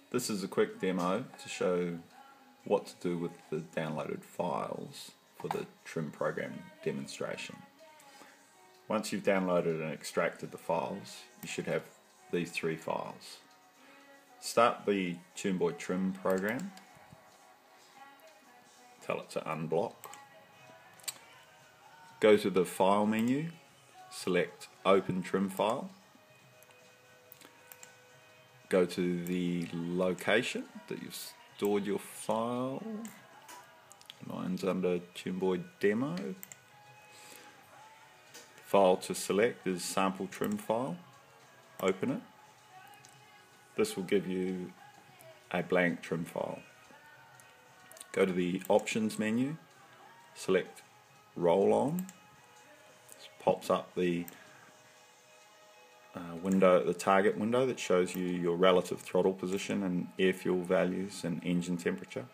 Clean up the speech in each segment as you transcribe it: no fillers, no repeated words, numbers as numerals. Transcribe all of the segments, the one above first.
This is a quick demo to show what to do with the downloaded files for the trim program demonstration. Once you've downloaded and extracted the files, you should have these three files. Start the tuneboy trim program, tell it to unblock, go to the file menu, select open trim file, go to the location that you've stored your file. Mine's under tuneboy demo. File to select is sample trim file. Open it. This will give you a blank trim file. Go to the options menu, select roll on. This pops up the window, the target window that shows you your relative throttle position and air fuel values and engine temperature.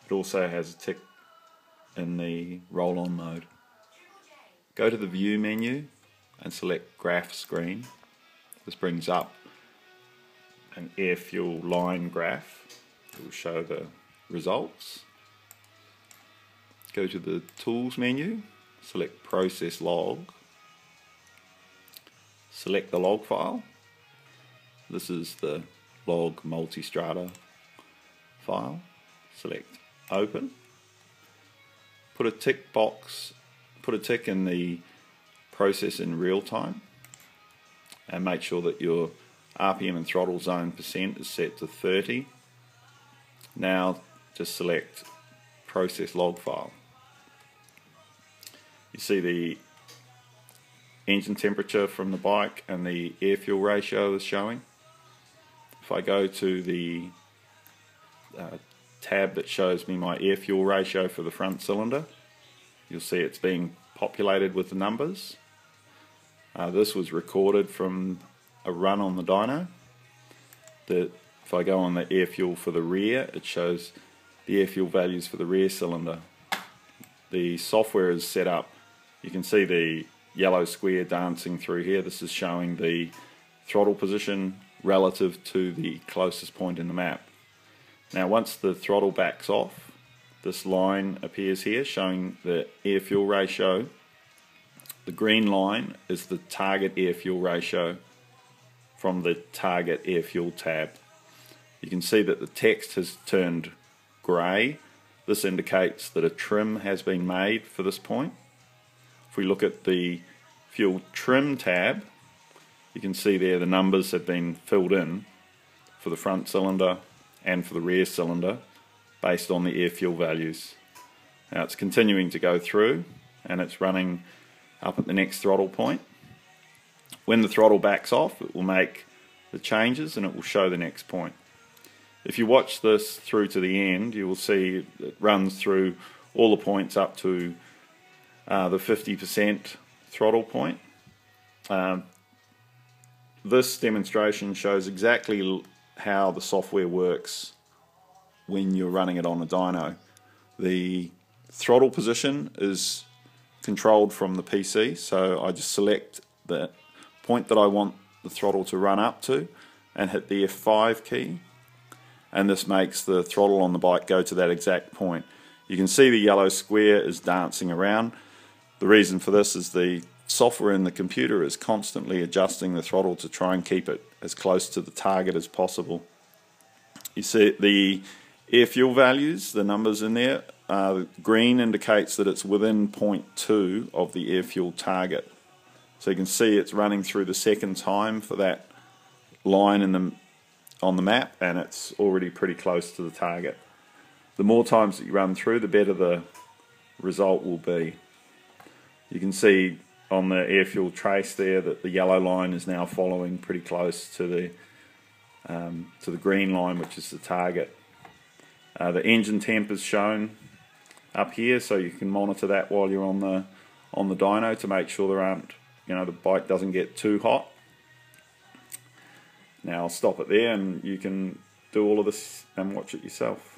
It also has a tick in the roll on mode. Go to the view menu and select graph screen. This brings up an air fuel line graph. It will show the results. Go to the tools menu, select process log. Select the log file. This is the log multistrata file. Select open. Put a tick box, put a tick in the process in real time and make sure that your RPM and throttle zone percent is set to 30. Now just select process log file. You see the engine temperature from the bike and the air fuel ratio is showing. If I go to the tab that shows me my air fuel ratio for the front cylinder, you'll see it's being populated with the numbers. This was recorded from a run on the dyno. If I go on the air fuel for the rear, it shows the air fuel values for the rear cylinder. The software is set up, you can see the yellow square dancing through here. This is showing the throttle position relative to the closest point in the map. Now once the throttle backs off, this line appears here showing the air fuel ratio. The green line is the target air fuel ratio from the target air fuel tab. You can see that the text has turned grey. This indicates that a trim has been made for this point. If we look at the fuel trim tab, you can see there the numbers have been filled in for the front cylinder and for the rear cylinder based on the air fuel values. Now it's continuing to go through and it's running up at the next throttle point. When the throttle backs off, it will make the changes and it will show the next point. If you watch this through to the end, you will see it runs through all the points up to the 50% throttle point. This demonstration shows exactly how the software works when you're running it on a dyno. The throttle position is controlled from the PC, so I just select the point that I want the throttle to run up to and hit the F5 key, and this makes the throttle on the bike go to that exact point. You can see the yellow square is dancing around. The reason for this is the software in the computer is constantly adjusting the throttle to try and keep it as close to the target as possible. You see the air fuel values, the numbers in there. Green indicates that it's within 0.2 of the air fuel target. So you can see it's running through the second time for that line on the map, and it's already pretty close to the target. The more times that you run through, the better the result will be. You can see on the air fuel trace there that the yellow line is now following pretty close to the green line, which is the target. The engine temp is shown up here, so you can monitor that while you're on the dyno to make sure there aren't, the bike doesn't get too hot. Now I'll stop it there, and you can do all of this and watch it yourself.